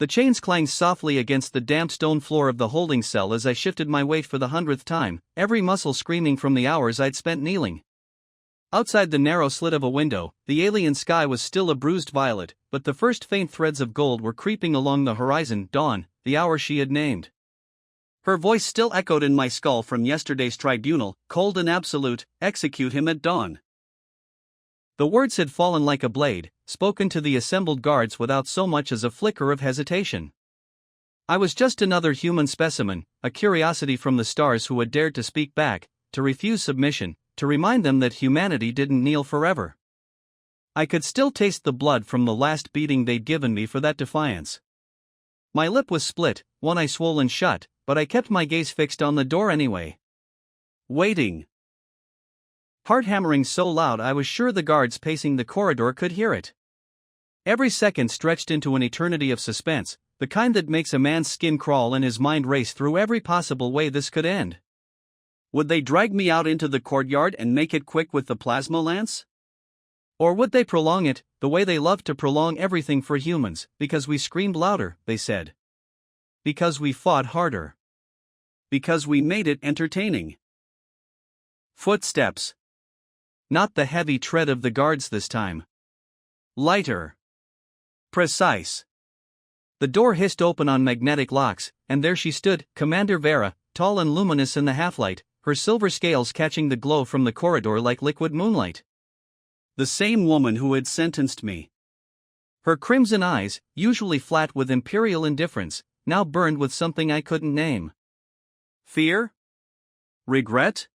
The chains clanged softly against the damp stone floor of the holding cell as I shifted my weight for the 100th time, every muscle screaming from the hours I'd spent kneeling. Outside the narrow slit of a window, the alien sky was still a bruised violet, but the first faint threads of gold were creeping along the horizon. Dawn, the hour she had named. Her voice still echoed in my skull from yesterday's tribunal, cold and absolute: execute him at dawn. The words had fallen like a blade, spoken to the assembled guards without so much as a flicker of hesitation. I was just another human specimen, a curiosity from the stars who had dared to speak back, to refuse submission, to remind them that humanity didn't kneel forever. I could still taste the blood from the last beating they'd given me for that defiance. My lip was split, one eye swollen shut, but I kept my gaze fixed on the door anyway. Waiting. Heart hammering so loud I was sure the guards pacing the corridor could hear it. Every second stretched into an eternity of suspense, the kind that makes a man's skin crawl and his mind race through every possible way this could end. Would they drag me out into the courtyard and make it quick with the plasma lance? Or would they prolong it, the way they love to prolong everything for humans, because we screamed louder, they said. Because we fought harder. Because we made it entertaining. Footsteps. Not the heavy tread of the guards this time. Lighter. Precise. The door hissed open on magnetic locks, and there she stood, Commander Vera, tall and luminous in the half-light, her silver scales catching the glow from the corridor like liquid moonlight. The same woman who had sentenced me. Her crimson eyes, usually flat with imperial indifference, now burned with something I couldn't name. Fear? Regret?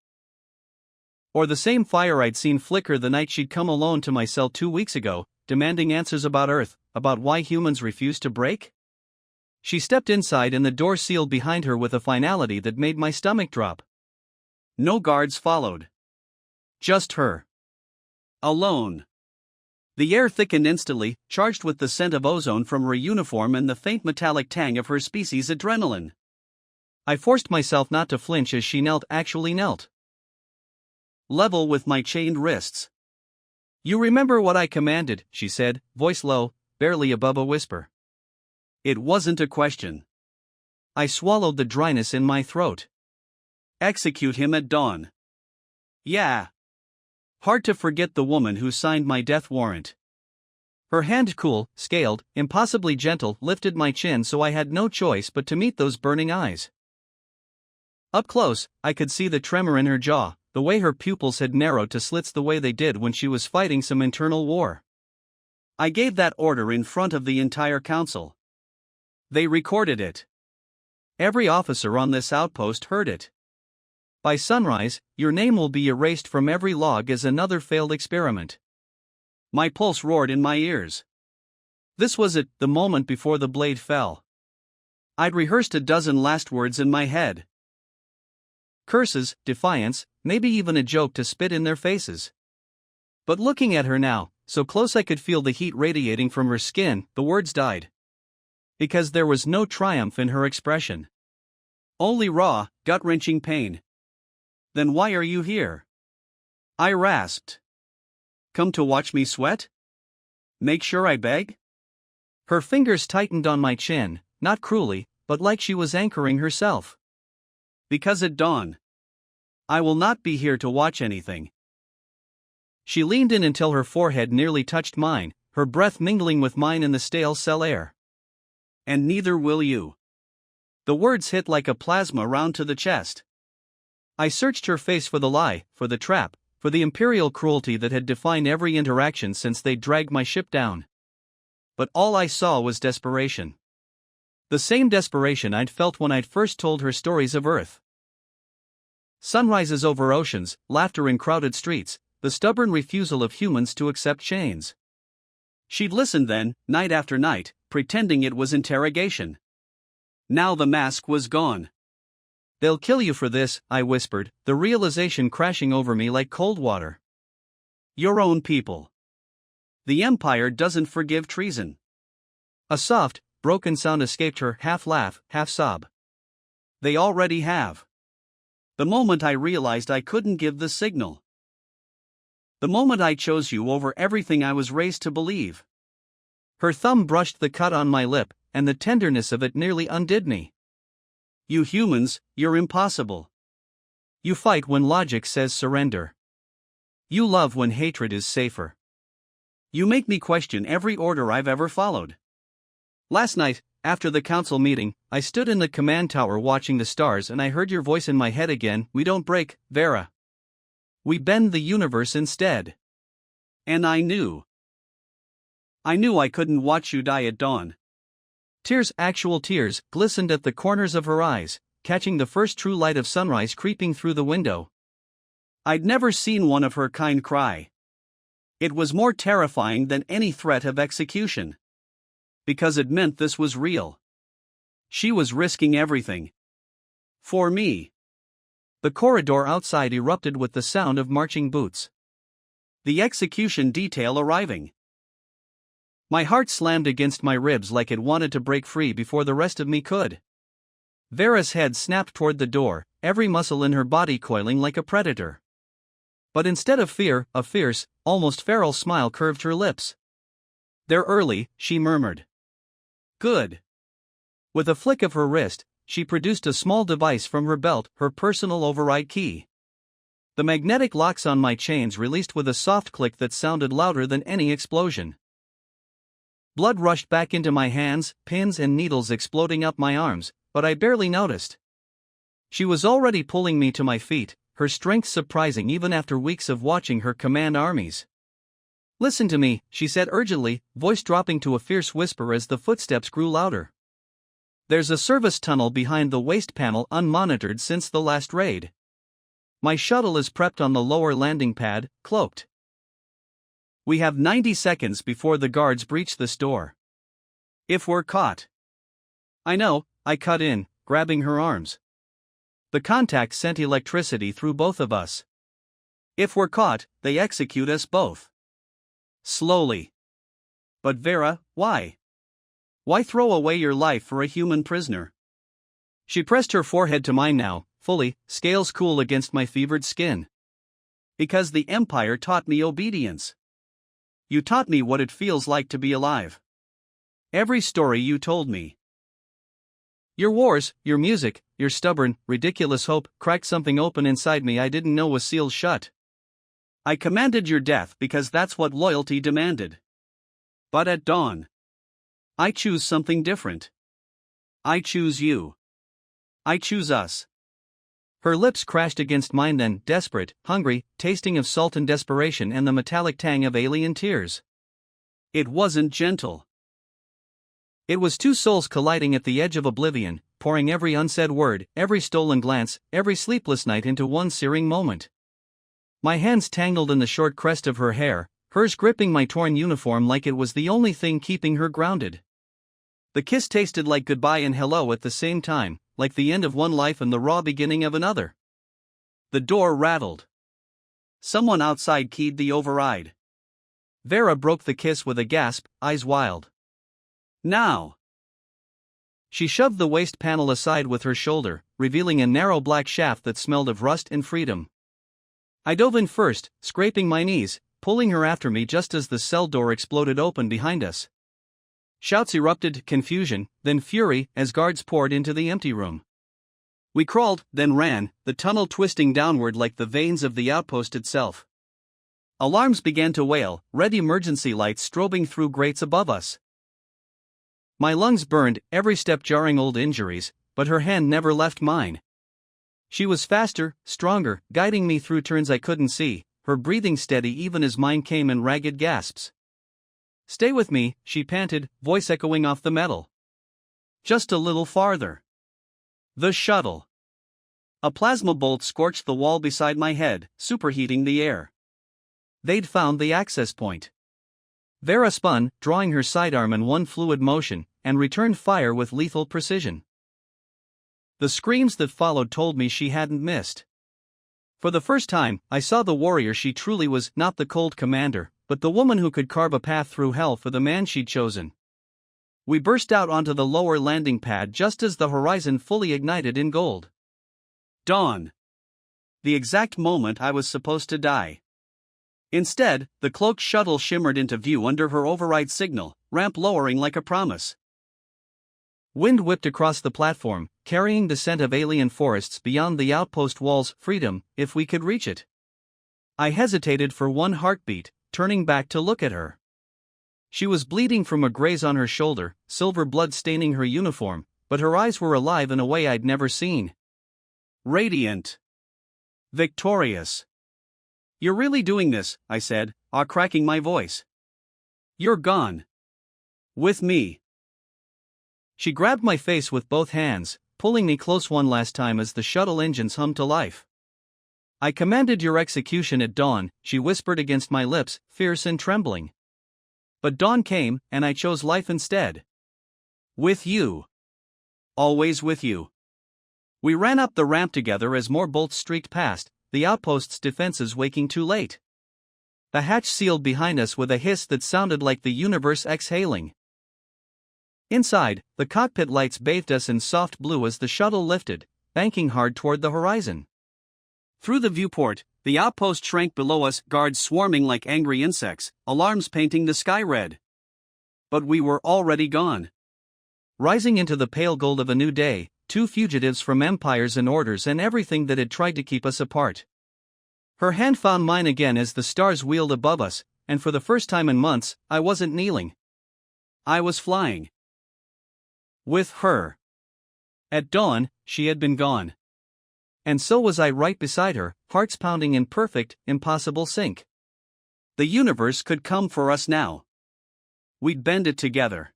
Or the same fire I'd seen flicker the night she'd come alone to my cell 2 weeks ago, demanding answers about Earth, about why humans refuse to break? She stepped inside and the door sealed behind her with a finality that made my stomach drop. No guards followed. Just her. Alone. The air thickened instantly, charged with the scent of ozone from her uniform and the faint metallic tang of her species' adrenaline. I forced myself not to flinch as she actually knelt. Level with my chained wrists. You remember what I commanded, she said, voice low, barely above a whisper. It wasn't a question. I swallowed the dryness in my throat. Execute him at dawn. Yeah. Hard to forget the woman who signed my death warrant. Her hand, cool, scaled, impossibly gentle, lifted my chin so I had no choice but to meet those burning eyes. Up close, I could see the tremor in her jaw, the way her pupils had narrowed to slits the way they did when she was fighting some internal war. I gave that order in front of the entire council. They recorded it. Every officer on this outpost heard it. By sunrise, your name will be erased from every log as another failed experiment. My pulse roared in my ears. This was it, the moment before the blade fell. I'd rehearsed a dozen last words in my head. Curses, defiance, maybe even a joke to spit in their faces. But looking at her now, so close I could feel the heat radiating from her skin, the words died. Because there was no triumph in her expression. Only raw, gut-wrenching pain. Then why are you here? I rasped. Come to watch me sweat? Make sure I beg? Her fingers tightened on my chin, not cruelly, but like she was anchoring herself. Because at dawn. I will not be here to watch anything. She leaned in until her forehead nearly touched mine, her breath mingling with mine in the stale cell air. And neither will you. The words hit like a plasma round to the chest. I searched her face for the lie, for the trap, for the imperial cruelty that had defined every interaction since they dragged my ship down. But all I saw was desperation. The same desperation I'd felt when I'd first told her stories of Earth. Sunrises over oceans, laughter in crowded streets, the stubborn refusal of humans to accept chains. She'd listened then, night after night, pretending it was interrogation. Now the mask was gone. They'll kill you for this, I whispered, the realization crashing over me like cold water. Your own people. The Empire doesn't forgive treason. A soft, broken sound escaped her, half laugh, half sob. They already have. The moment I realized I couldn't give the signal. The moment I chose you over everything I was raised to believe. Her thumb brushed the cut on my lip, and the tenderness of it nearly undid me. You humans, you're impossible. You fight when logic says surrender. You love when hatred is safer. You make me question every order I've ever followed. Last night, after the council meeting, I stood in the command tower watching the stars and I heard your voice in my head again. We don't break, Vera. We bend the universe instead. And I knew I couldn't watch you die at dawn. Tears, actual tears, glistened at the corners of her eyes, catching the first true light of sunrise creeping through the window. I'd never seen one of her kind cry. It was more terrifying than any threat of execution. Because it meant this was real. She was risking everything. For me. The corridor outside erupted with the sound of marching boots. The execution detail arriving. My heart slammed against my ribs like it wanted to break free before the rest of me could. Vera's head snapped toward the door, every muscle in her body coiling like a predator. But instead of fear, a fierce, almost feral smile curved her lips. They're early, she murmured. Good. With a flick of her wrist, she produced a small device from her belt, her personal override key. The magnetic locks on my chains released with a soft click that sounded louder than any explosion. Blood rushed back into my hands, pins and needles exploding up my arms, but I barely noticed. She was already pulling me to my feet, her strength surprising even after weeks of watching her command armies. Listen to me, she said urgently, voice dropping to a fierce whisper as the footsteps grew louder. There's a service tunnel behind the waste panel unmonitored since the last raid. My shuttle is prepped on the lower landing pad, cloaked. We have 90 seconds before the guards breach this door. If we're caught. I know, I cut in, grabbing her arms. The contact sent electricity through both of us. If we're caught, they execute us both. Slowly. But Vera, why? Why throw away your life for a human prisoner? She pressed her forehead to mine now, fully, scales cool against my fevered skin. Because the Empire taught me obedience. You taught me what it feels like to be alive. Every story you told me. Your wars, your music, your stubborn, ridiculous hope cracked something open inside me I didn't know was sealed shut. I commanded your death because that's what loyalty demanded. But at dawn, I choose something different. I choose you. I choose us. Her lips crashed against mine then, desperate, hungry, tasting of salt and desperation and the metallic tang of alien tears. It wasn't gentle. It was two souls colliding at the edge of oblivion, pouring every unsaid word, every stolen glance, every sleepless night into one searing moment. My hands tangled in the short crest of her hair, hers gripping my torn uniform like it was the only thing keeping her grounded. The kiss tasted like goodbye and hello at the same time, like the end of one life and the raw beginning of another. The door rattled. Someone outside keyed the override. Vera broke the kiss with a gasp, eyes wild. Now! She shoved the waste panel aside with her shoulder, revealing a narrow black shaft that smelled of rust and freedom. I dove in first, scraping my knees, pulling her after me just as the cell door exploded open behind us. Shouts erupted, confusion, then fury, as guards poured into the empty room. We crawled, then ran, the tunnel twisting downward like the veins of the outpost itself. Alarms began to wail, red emergency lights strobing through grates above us. My lungs burned, every step jarring old injuries, but her hand never left mine. She was faster, stronger, guiding me through turns I couldn't see, her breathing steady even as mine came in ragged gasps. Stay with me, she panted, voice echoing off the metal. Just a little farther. The shuttle. A plasma bolt scorched the wall beside my head, superheating the air. They'd found the access point. Vera spun, drawing her sidearm in one fluid motion, and returned fire with lethal precision. The screams that followed told me she hadn't missed. For the first time, I saw the warrior she truly was, not the cold commander, but the woman who could carve a path through hell for the man she'd chosen. We burst out onto the lower landing pad just as the horizon fully ignited in gold. Dawn. The exact moment I was supposed to die. Instead, the cloaked shuttle shimmered into view under her override signal, ramp lowering like a promise. Wind whipped across the platform, carrying the scent of alien forests beyond the outpost walls. Freedom, if we could reach it. I hesitated for one heartbeat, turning back to look at her. She was bleeding from a graze on her shoulder, silver blood staining her uniform, but her eyes were alive in a way I'd never seen. Radiant. Victorious. "You're really doing this," I said, cracking my voice. "You're gone. With me." She grabbed my face with both hands, pulling me close one last time as the shuttle engines hummed to life. "I commanded your execution at dawn," she whispered against my lips, fierce and trembling. "But dawn came, and I chose life instead. With you. Always with you." We ran up the ramp together as more bolts streaked past, the outpost's defenses waking too late. The hatch sealed behind us with a hiss that sounded like the universe exhaling. Inside, the cockpit lights bathed us in soft blue as the shuttle lifted, banking hard toward the horizon. Through the viewport, the outpost shrank below us, guards swarming like angry insects, alarms painting the sky red. But we were already gone. Rising into the pale gold of a new day, two fugitives from empires and orders and everything that had tried to keep us apart. Her hand found mine again as the stars wheeled above us, and for the first time in months, I wasn't kneeling. I was flying. With her. At dawn, she had been gone. And so was I, right beside her, hearts pounding in perfect, impossible sync. The universe could come for us now. We'd bend it together.